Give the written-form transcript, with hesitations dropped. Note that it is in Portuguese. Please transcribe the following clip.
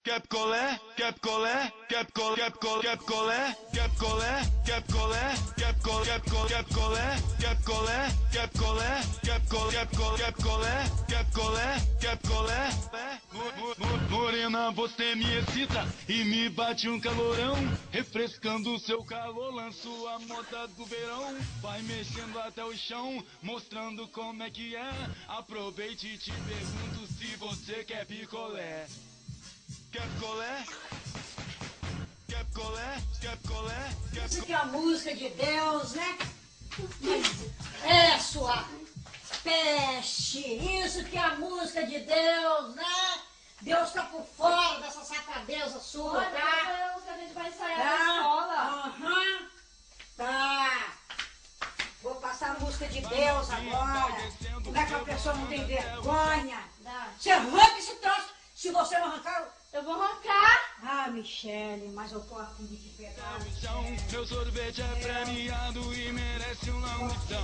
Quer picolé? Quer picolé? Quer picolé? Quer picolé? Quer picolé? Quer picolé? Quer picolé? Quer picolé? Quer picolé? Quer picolé? Quer picolé? Quer picolé? Quer picolé? Quer picolé? Quer picolé? Quer picolé? Morena, você me excita e me bate um calorão. Refrescando o seu calor, lanço a moda do verão. Vai mexendo até o chão, mostrando como é que é. Aproveite e te pergunto se você quer picolé. Quer picolé? Quer picolé? Quer picolé? Quer Isso que é a música de Deus, né? É, sua peste! Isso que é a música de Deus, né? Deus tá por fora dessa safadeza sua, Olha, tá? Deus, que a gente vai ensaiar na escola. Aham. Tá. Vou passar a música de Deus agora. Como é que a pessoa não tem vergonha? Você arranca esse troço. Se você não arrancar... Eu vou arrancar. Ah, Michele, mas eu tô afim de te pegar. Meu sorvete é premiado e merece um languidão.